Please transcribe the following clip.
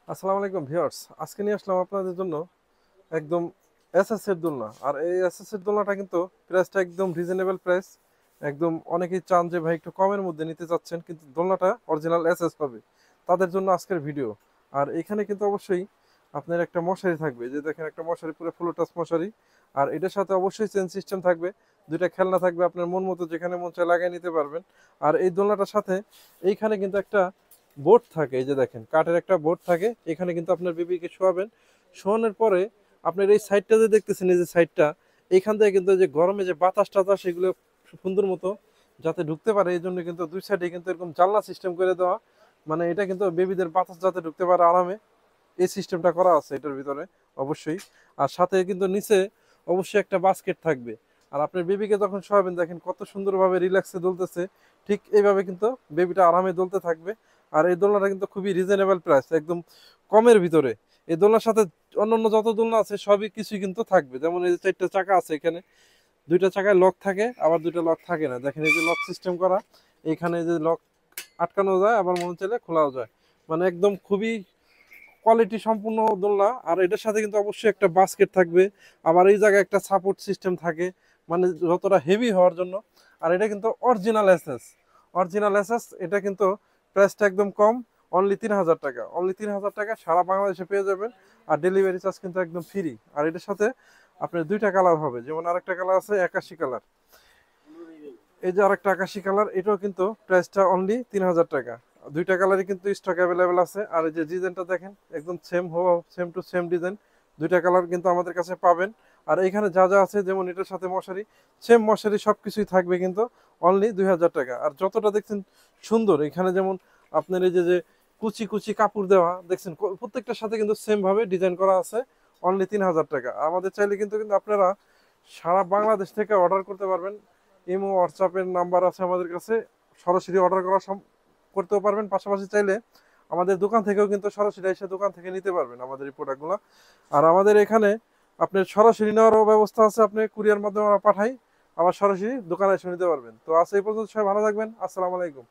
আসসালামু আলাইকুম ভিউয়ার্স, আজকে নিয়ে আসলাম আপনাদের জন্য একদম এসএস এর দোলনা। আর এই এসএস এর দোলনাটা কিন্তু প্রাইসটা একদম রিজনেবল প্রাইস। একদম অনেকেই চান যে ভাই একটু কমের মধ্যে নিতে চাচ্ছেন, কিন্তু দোলনাটা অরিজিনাল এসএস পাবে, তাদের জন্য আজকের ভিডিও। আর এখানে কিন্তু অবশ্যই আপনার একটা মশারি থাকবে, যে দেখেন একটা মশারি, পুরো ফুল টাচ মশারি। আর এটার সাথে অবশ্যই চেন সিস্টেম থাকবে, দুইটা খেলনা থাকবে, আপনার মন মতো যেখানে মন চায় লাগিয়ে নিতে পারবেন। আর এই দোলনাটার সাথে এইখানে কিন্তু একটা বোর্ড থাকে, এই যে দেখেন কাঠের একটা বোর্ড থাকে, এখানে কিন্তু আপনার বেবিকে শোয়াবেন। শোয়ানোর পরে আপনার এই সাইডটা যে দেখতেছেন, এই যে সাইডটা, এইখান থেকে কিন্তু যে গরমে যে বাতাস টাতাস এগুলো সুন্দর মতো যাতে ঢুকতে পারে, এই জন্য কিন্তু দুই সাইডে কিন্তু এরকম জানলা সিস্টেম করে দেওয়া। মানে এটা কিন্তু বেবিদের বাতাস যাতে ঢুকতে পারে আরামে, এই সিস্টেমটা করা আছে এটার ভিতরে অবশ্যই। আর সাথে কিন্তু নিচে অবশ্যই একটা বাস্কেট থাকবে। আর আপনার বেবিকে যখন শোয়াবেন দেখেন কত সুন্দরভাবে রিল্যাক্সে দুলতেছে, ঠিক এইভাবে কিন্তু বেবিটা আরামে দুলতে থাকবে। আর এই দোলনাটা কিন্তু খুবই রিজনেবল প্রাইস, একদম কমের ভিতরে। এই দোলনার সাথে অন্যান্য যত দোলনা আছে সবই কিছুই কিন্তু থাকবে, যেমন এই যে চারটা চাকা আছে এখানে, দুইটা চাকায় লক থাকে, আবার দুইটা লক থাকে না। দেখেন এই যে লক সিস্টেম করা, এইখানে যে লক আটকানো যায়, আবার মনে চাইলে খোলাও যায়। মানে একদম খুবই কোয়ালিটি সম্পূর্ণ দোলনা। আর এটার সাথে কিন্তু অবশ্যই একটা বাস্কেট থাকবে, আবার এই জায়গায় একটা সাপোর্ট সিস্টেম থাকে, মানে যতটা হেভি হওয়ার জন্য। আর এটা কিন্তু অরিজিনাল এসএস, অরিজিনাল এসএস। এটা কিন্তু প্রাইসটা একদম কম, অনলি 3,000 টাকা, অনলি 3,000 টাকা সারা বাংলাদেশে পেয়ে যাবেন। আর ডেলিভারি চার্জ কিন্তু একদম ফ্রি। আর এটার সাথে আপনার দুইটা কালার হবে, যেমন আরেকটা কালার আছে আকাশি কালার, এই যে আরেকটা আকাশি কালার, এটাও কিন্তু প্রাইসটা অনলি 3,000 টাকা। দুইটা কালারই কিন্তু স্টক অ্যাভেলেবেল আছে। আর এই যে ডিজাইনটা দেখেন একদম same same to same design, দুইটা কালার কিন্তু আমাদের কাছে পাবেন। আর এখানে যা যা আছে, যেমন এটার সাথে মশারি, সেম মশারি সবকিছুই থাকবে কিন্তু অনলি 2,000 টাকা। আর যতটা দেখছেন সুন্দর, এখানে যেমন আপনার এই যে যে কুচি কুচি কাপড় দেওয়া দেখছেন, প্রত্যেকটার সাথে কিন্তু সেম ভাবে ডিজাইন করা আছে, অনলি 3,000 টাকা। আমাদের চাইলে কিন্তু কিন্তু আপনারা সারা বাংলাদেশ থেকে অর্ডার করতে পারবেন। ইমো হোয়াটসঅ্যাপের নাম্বার আছে আমাদের কাছে, সরাসরি অর্ডার করা করতেও পারবেন। পাশাপাশি চাইলে আমাদের দোকান থেকেও কিন্তু সরাসরি এসে দোকান থেকে নিতে পারবেন আমাদের এই প্রোডাক্টগুলো। আর আমাদের এখানে আপনার সরাসরি নেওয়ারও ব্যবস্থা আছে, আপনি কুরিয়ার মাধ্যমে আমরা পাঠাই, আবার সরাসরি দোকানে এসে নিতে পারবেন। তো আজ এই পর্যন্ত, সবাই ভালো থাকবেন, আসসালামু আলাইকুম।